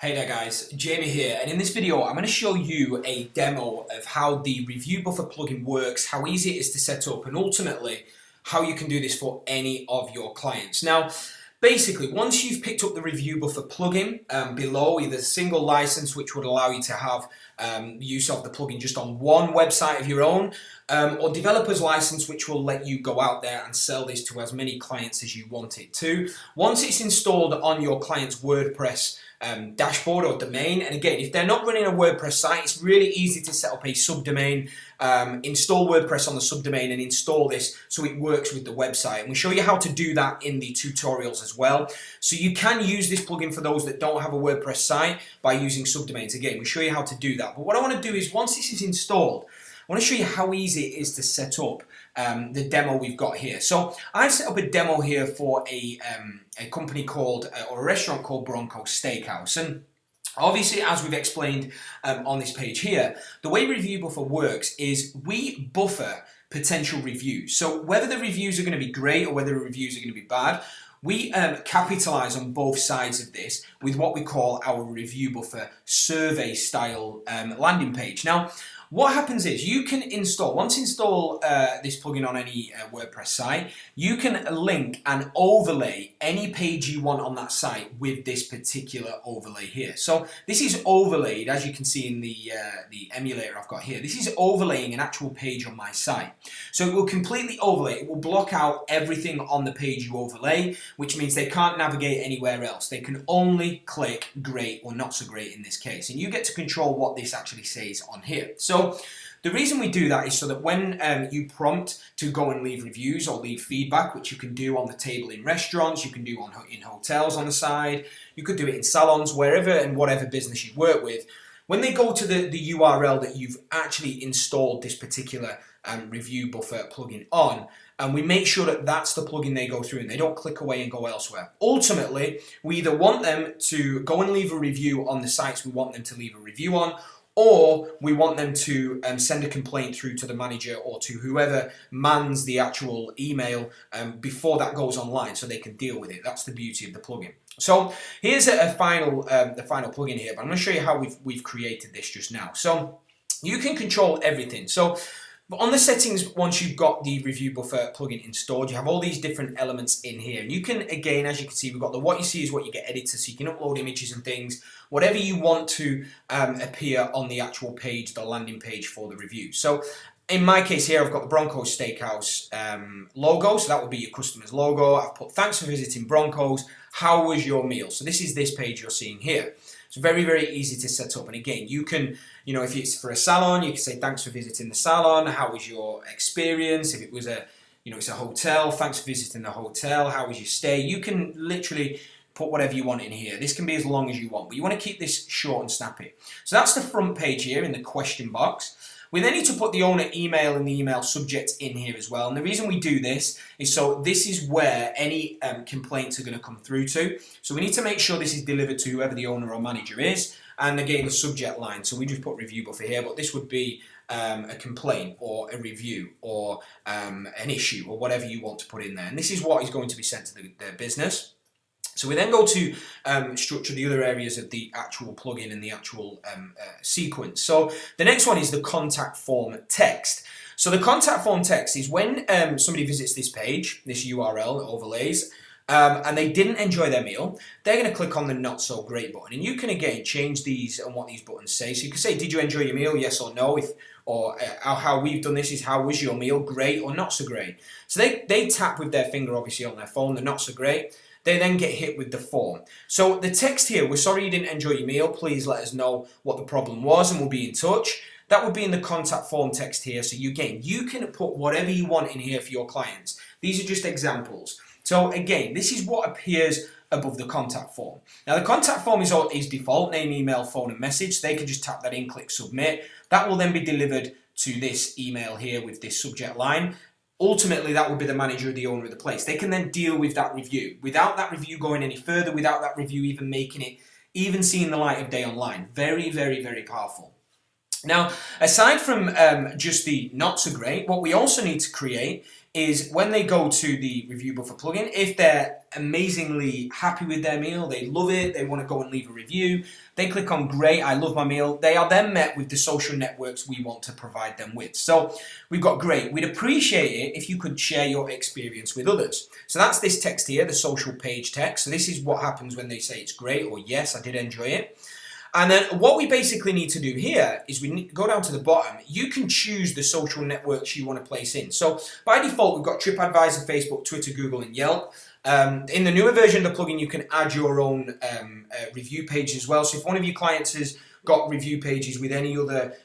Hey there guys, Jamie here, and in this video I'm going to show you a demo of how the Review Buffer plugin works, how easy it is to set up, and ultimately how you can do this for any of your clients. Now, basically, once you've picked up the Review Buffer plugin, below either a single license which would allow you to have use of the plugin just on one website of your own, or developer's license which will let you go out there and sell this to as many clients as you want it to. Once it's installed on your client's WordPress dashboard or domain, and again, if they're not running a WordPress site, it's really easy to set up a subdomain, install WordPress on the subdomain and install this so it works with the website. And we show you how to do that in the tutorials as well. So you can use this plugin for those that don't have a WordPress site by using subdomains. Again, we show you how to do that. But what I want to do is, once this is installed, I want to show you how easy it is to set up the demo we've got here. So I've set up a demo here for a company called, or a restaurant called Bronco Steakhouse. And obviously, as we've explained on this page here, the way Review Buffer works is we buffer potential reviews. So whether the reviews are going to be great or whether the reviews are going to be bad, we capitalize on both sides of this with what we call our Review Buffer survey style landing page. Now, what happens is you can install, once you install this plugin on any WordPress site, you can link and overlay any page you want on that site with this particular overlay here. So this is overlaid, as you can see in the emulator I've got here. This is overlaying an actual page on my site. So it will completely overlay, it will block out everything on the page you overlay, which means they can't navigate anywhere else. They can only click great or not so great in this case. And you get to control what this actually says on here. So the reason we do that is so that when you prompt to go and leave reviews or leave feedback, which you can do on the table in restaurants, you can do in hotels on the side, you could do it in salons, wherever and whatever business you work with, when they go to the URL that you've actually installed this particular Review Buffer plugin on, and we make sure that that's the plugin they go through and they don't click away and go elsewhere. Ultimately, we either want them to go and leave a review on the sites we want them to leave a review on, or we want them to send a complaint through to the manager or to whoever mans the actual email before that goes online so they can deal with it. That's the beauty of the plugin. So here's the final plugin here, but I'm going to show you how we've created this just now. So you can control everything. So on the settings, once you've got the Review Buffer plugin installed, you have all these different elements in here. And you can, again, as you can see, we've got the what you see is what you get editor, so you can upload images and things, whatever you want to appear on the actual page, the landing page for the review. So in my case here, I've got the Bronco Steakhouse logo, so that would be your customer's logo. I've put, thanks for visiting Bronco's, how was your meal? So this is this page you're seeing here. It's very, very easy to set up. And again, you can, if it's for a salon, you can say, thanks for visiting the salon. How was your experience? If it was it's a hotel, thanks for visiting the hotel. How was your stay? You can literally put whatever you want in here. This can be as long as you want, but you want to keep this short and snappy. So that's the front page here in the question box. We then need to put the owner email and the email subject in here as well. And the reason we do this is so this is where any complaints are going to come through to. So we need to make sure this is delivered to whoever the owner or manager is. And again, the subject line. So we just put Review Buffer here, but this would be a complaint or a review or an issue or whatever you want to put in there. And this is what is going to be sent to the business. So we then go to structure the other areas of the actual plugin and the actual sequence. So the next one is the contact form text. So the contact form text is when somebody visits this page, this URL that overlays, and they didn't enjoy their meal, they're going to click on the not so great button. And you can again change these and what these buttons say. So you can say, did you enjoy your meal? Yes or no. Or how we've done this is, how was your meal? Great or not so great. So they tap with their finger obviously on their phone, the not so great. They then get hit with the form. So the text here, we're sorry you didn't enjoy your meal. Please let us know what the problem was and we'll be in touch. That would be in the contact form text here. So you can put whatever you want in here for your clients. These are just examples. So again, this is what appears above the contact form. Now the contact form is default, name, email, phone and message. They can just tap that in, click submit. That will then be delivered to this email here with this subject line. Ultimately, that will be the manager or the owner of the place. They can then deal with that review. Without that review going any further, without that review even making it, even seeing the light of day online. Very, very, very powerful. Now, aside from just the not so great, what we also need to create is when they go to the Review Buffer plugin, if they're amazingly happy with their meal, they love it, they want to go and leave a review, they click on great, I love my meal, they are then met with the social networks we want to provide them with. So we've got great. We'd appreciate it if you could share your experience with others. So that's this text here, the social page text. So this is what happens when they say it's great or yes, I did enjoy it. And then what we basically need to do here is we need to go down to the bottom. You can choose the social networks you want to place in. So by default, we've got TripAdvisor, Facebook, Twitter, Google, and Yelp. In the newer version of the plugin, you can add your own review page as well. So if one of your clients has got review pages with any other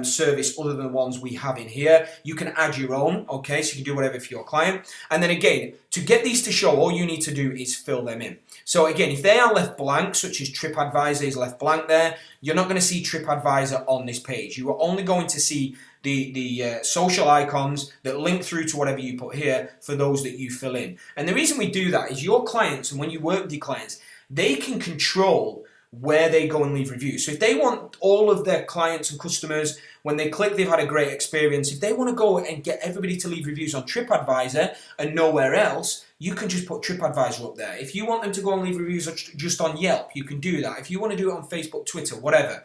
service other than the ones we have in here, you can add your own, okay? So you can do whatever for your client. And then again, to get these to show, all you need to do is fill them in. So again, if they are left blank, such as TripAdvisor is left blank there, you're not going to see TripAdvisor on this page. You are only going to see the social icons that link through to whatever you put here for those that you fill in. And the reason we do that is your clients, and when you work with your clients, they can control where they go and leave reviews. So if they want all of their clients and customers, when they click they've had a great experience, if they want to go and get everybody to leave reviews on TripAdvisor and nowhere else, you can just put TripAdvisor up there. If you want them to go and leave reviews just on Yelp, you can do that. If you want to do it on Facebook, Twitter, whatever,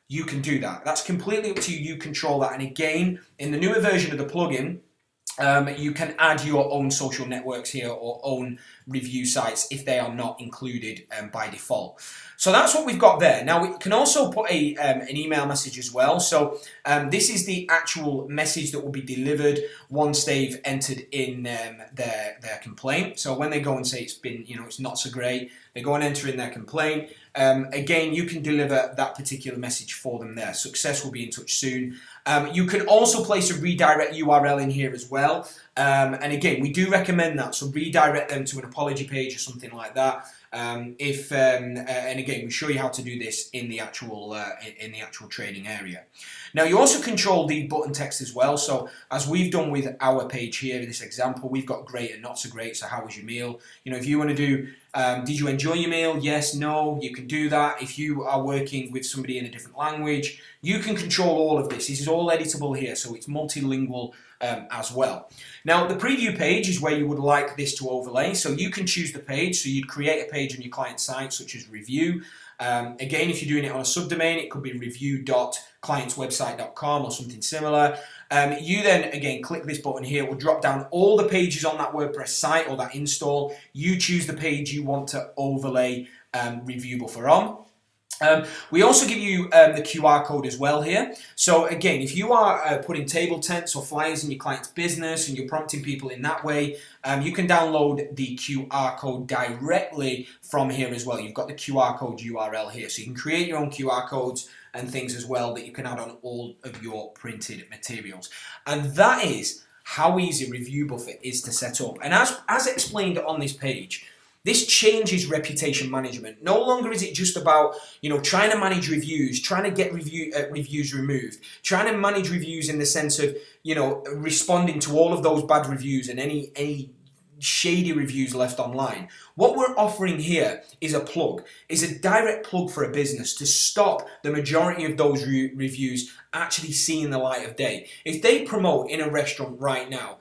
you can do that. That's completely up to you. You control that. And again, in the newer version of the plugin, you can add your own social networks here or own review sites if they are not included by default. So that's what we've got there. Now we can also put an email message as well. So this is the actual message that will be delivered once they've entered in their complaint. So when they go and say it's been, it's not so great, they go and enter in their complaint. Again, you can deliver that particular message for them there. Success will be in touch soon. You can also place a redirect URL in here as well. And again, we do recommend that. So redirect them to an apology page or something like that. And again, we show you how to do this in the actual training area. Now you also control the button text as well. So as we've done with our page here in this example, we've got great and not so great. So how was your meal? If you want to do, did you enjoy your meal? Yes, no, you can do that. If you are working with somebody in a different language, you can control all of this. This is all editable here, so it's multilingual as well. Now the preview page is where you would like this to overlay. So you can choose the page. So you'd create a page on your client site, such as review. Again, if you're doing it on a subdomain, it could be review.clientswebsite.com or something similar. You then, again, click this button here. It will drop down all the pages on that WordPress site or that install. You choose the page you want to overlay Review Buffer on. We also give you the QR code as well here. So again, if you are putting table tents or flyers in your client's business and you're prompting people in that way, you can download the QR code directly from here as well. You've got the QR code URL here. So you can create your own QR codes and things as well that you can add on all of your printed materials. And that is how easy Review Buffer is to set up. And as explained on this page, this changes reputation management. No longer is it just about, trying to manage reviews, trying to get reviews removed, trying to manage reviews in the sense of, responding to all of those bad reviews and any shady reviews left online. What we're offering here is a direct plug for a business to stop the majority of those reviews actually seeing the light of day. If they promote in a restaurant right now,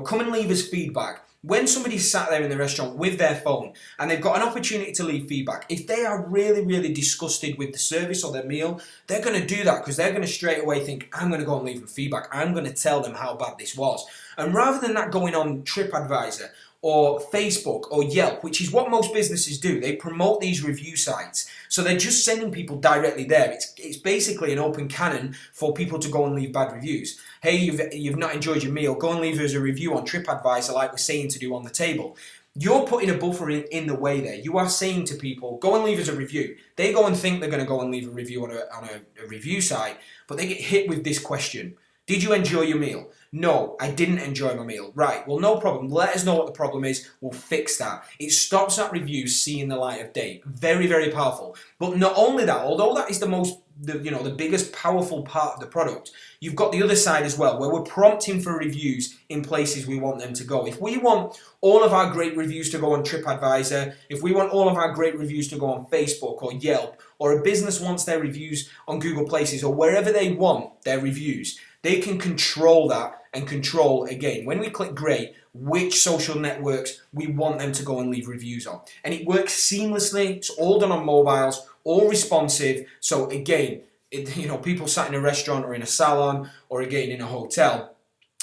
come and leave us feedback. When somebody's sat there in the restaurant with their phone and they've got an opportunity to leave feedback, if they are really, really disgusted with the service or their meal, they're going to do that because they're going to straight away think, I'm going to go and leave them feedback. I'm going to tell them how bad this was. And rather than that going on TripAdvisor or Facebook or Yelp, which is what most businesses do, they promote these review sites. So they're just sending people directly there. It's basically an open cannon for people to go and leave bad reviews. Hey, you've not enjoyed your meal, go and leave us a review on TripAdvisor like we're saying to do on the table. You're putting a buffer in the way there. You are saying to people, go and leave us a review. They go and think they're going to go and leave a review on a review site, but they get hit with this question. Did you enjoy your meal? No, I didn't enjoy my meal. Right, well, no problem. Let us know what the problem is. We'll fix that. It stops that review seeing the light of day. Very, very powerful. But not only that, although that is the biggest powerful part of the product, you've got the other side as well, where we're prompting for reviews in places we want them to go. If we want all of our great reviews to go on TripAdvisor, if we want all of our great reviews to go on Facebook or Yelp or a business wants their reviews on Google Places or wherever they want their reviews, they can control that and control, again, when we click great, which social networks we want them to go and leave reviews on. And it works seamlessly. It's all done on mobiles, all responsive. So again, people sat in a restaurant or in a salon or again in a hotel,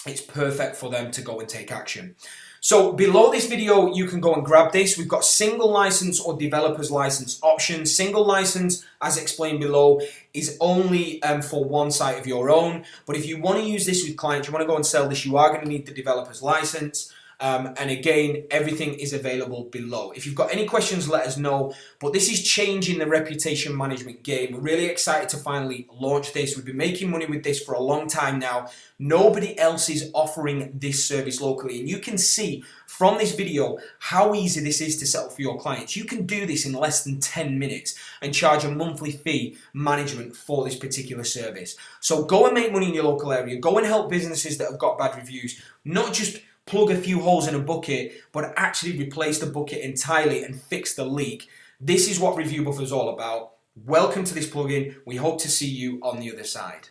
it's perfect for them to go and take action. So below this video, you can go and grab this. We've got single license or developer's license options. Single license, as explained below, is only for one site of your own. But if you want to use this with clients, you want to go and sell this, you are going to need the developer's license. And again, everything is available below. If you've got any questions, let us know. But this is changing the reputation management game. We're really excited to finally launch this. We've been making money with this for a long time now. Nobody else is offering this service locally. And you can see from this video how easy this is to set up for your clients. You can do this in less than 10 minutes and charge a monthly fee management for this particular service. So go and make money in your local area. Go and help businesses that have got bad reviews. Not just plug a few holes in a bucket, but actually replace the bucket entirely and fix the leak. This is what Review Buffer is all about. Welcome to this plugin. We hope to see you on the other side.